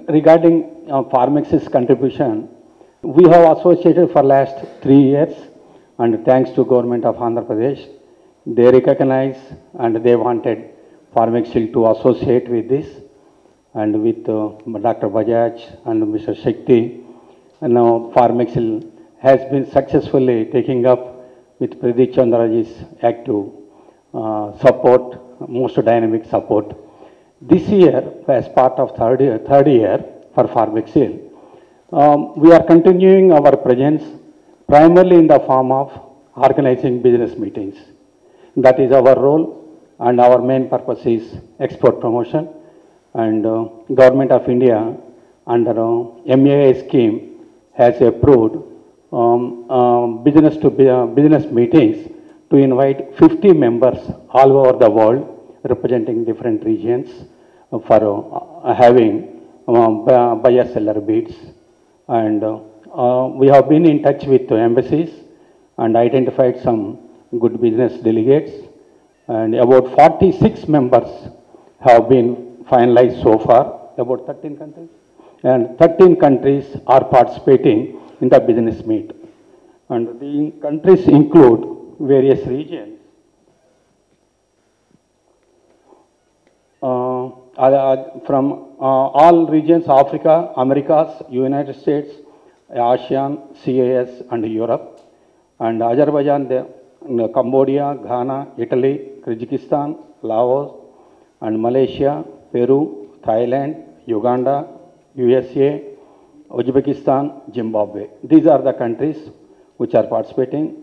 Regarding Pharmex's contribution, we have associated for last 3 years, and thanks to government of Andhra Pradesh, they recognize and they wanted Pharmexil to associate with this, and with Dr. Bajaj and Mr. Shakti, and now Pharmexil has been successfully taking up with Pradeep Chandraji's active support, most dynamic support. This year, as part of third year for Pharmexil, we are continuing our presence primarily in the form of organizing business meetings. That is our role, and our main purpose is export promotion. And Government of India under MAA scheme has approved business meetings to invite 50 members all over the world representing different regions for having buyer-seller bids. And we have been in touch with embassies and identified some good business delegates. And about 46 members have been finalized so far, about 13 countries. And 13 countries are participating in the business meet. And the countries include various regions. From all regions, Africa, Americas, United States, ASEAN, CAS, and Europe, and Azerbaijan, Cambodia, Ghana, Italy, Kyrgyzstan, Laos, and Malaysia, Peru, Thailand, Uganda, USA, Uzbekistan, Zimbabwe. These are the countries which are participating,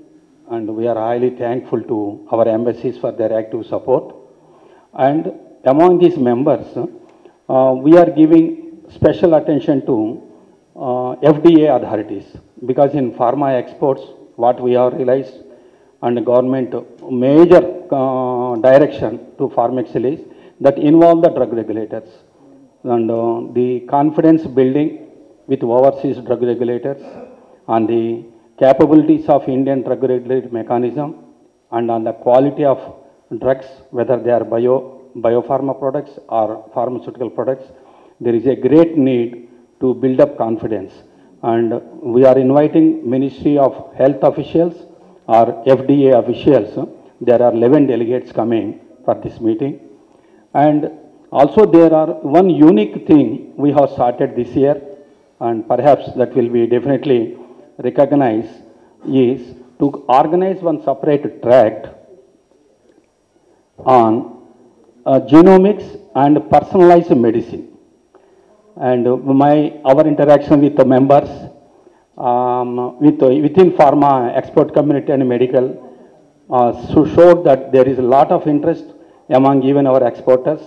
and we are highly thankful to our embassies for their active support. And among these members, we are giving special attention to FDA authorities, because in pharma exports, what we have realized, and government major direction to Pharmexil is that involve the drug regulators, and the confidence building with overseas drug regulators on the capabilities of Indian drug regulatory mechanism and on the quality of drugs, whether they are biopharma products or pharmaceutical products. There is a great need to build up confidence, and we are inviting Ministry of Health officials or FDA officials. There are 11 delegates coming for this meeting. And also there are one unique thing we have started this year, and perhaps that will be definitely recognized, is to organize one separate tract on genomics and personalized medicine. And our interaction with the members within pharma, export community and medical showed that there is a lot of interest among even our exporters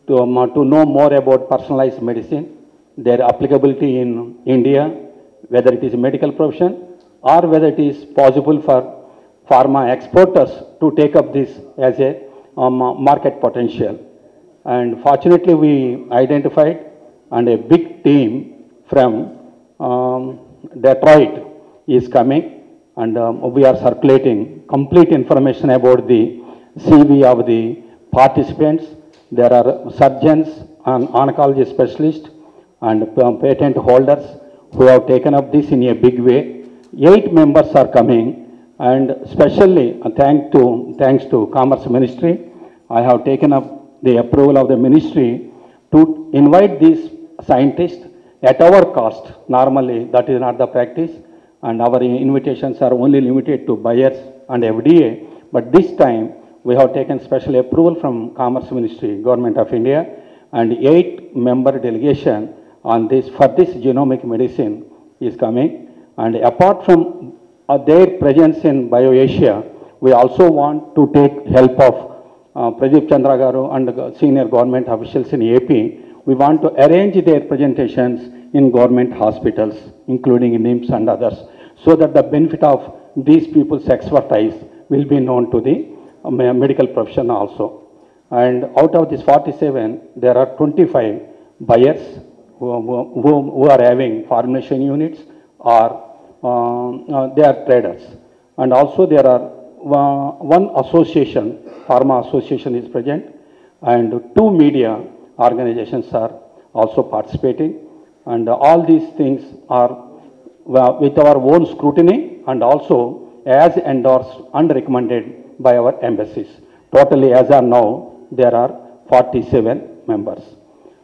to know more about personalized medicine, their applicability in India, whether it is a medical profession or whether it is possible for pharma exporters to take up this as a market potential. And fortunately we identified, and a big team from Detroit is coming, and we are circulating complete information about the CV of the participants. There are surgeons and oncology specialists and patent holders who have taken up this in a big way. 8 members are coming, and especially thanks to Commerce Ministry, I have taken up the approval of the ministry to invite these scientists at our cost. Normally that is not the practice, and our invitations are only limited to buyers and FDA. But this time we have taken special approval from Commerce Ministry, Government of India, and 8-member delegation on this for this genomic medicine is coming. And apart from their presence in BioAsia, we also want to take help of Pradeep Chandra Garu and senior government officials in AP. We want to arrange their presentations in government hospitals, including in NIMS and others, so that the benefit of these people's expertise will be known to the medical profession also. And out of this 47, there are 25 buyers who are having formulation units or they are traders. And also there are one association, Pharma Association is present, and two media organizations are also participating. And all these things are with our own scrutiny and also as endorsed and recommended by our embassies. Totally, as of now, there are 47 members.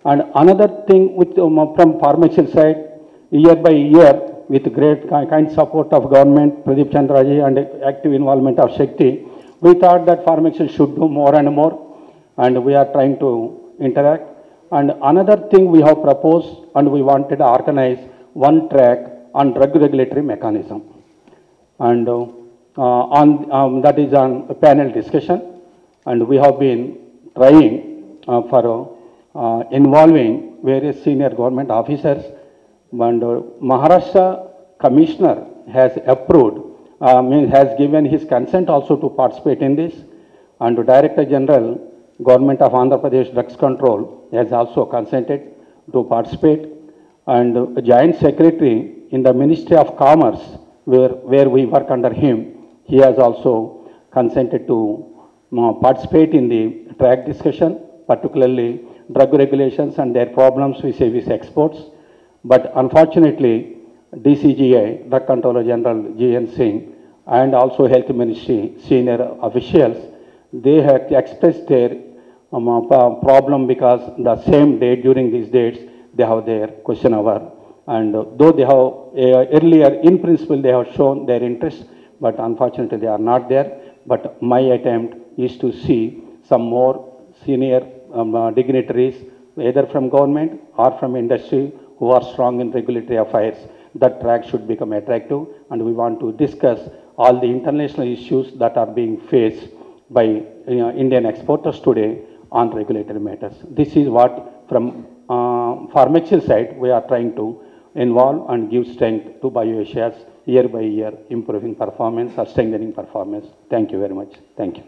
And another thing with, from pharmaceutical side, year by year, with great kind support of government, Pradeep Chandraji, and active involvement of Shakti, we thought that pharmaceutical should do more and more, and we are trying to interact. And another thing we have proposed, and we wanted to organize one track on drug regulatory mechanism. And that is on a panel discussion, and we have been trying for involving various senior government officers, and Maharashtra Commissioner has approved, has given his consent also to participate in this, and Director General, Government of Andhra Pradesh Drugs Control has also consented to participate, and Joint Secretary in the Ministry of Commerce, where we work under him, he has also consented to participate in the track discussion, particularly drug regulations and their problems with service exports. But unfortunately, DCGI, Drug Controller General G.N. Singh, and also Health Ministry senior officials, they have expressed their problem because the same day, during these dates, they have their question hour. And though they have earlier, in principle, they have shown their interest, but unfortunately they are not there. But my attempt is to see some more senior dignitaries, either from government or from industry, who are strong in regulatory affairs. That track should become attractive, and we want to discuss all the international issues that are being faced by Indian exporters today on regulatory matters. This is what from pharmaceutical side we are trying to involve and give strength to BioAsia's year by year improving performance or strengthening performance. Thank you very much. Thank you.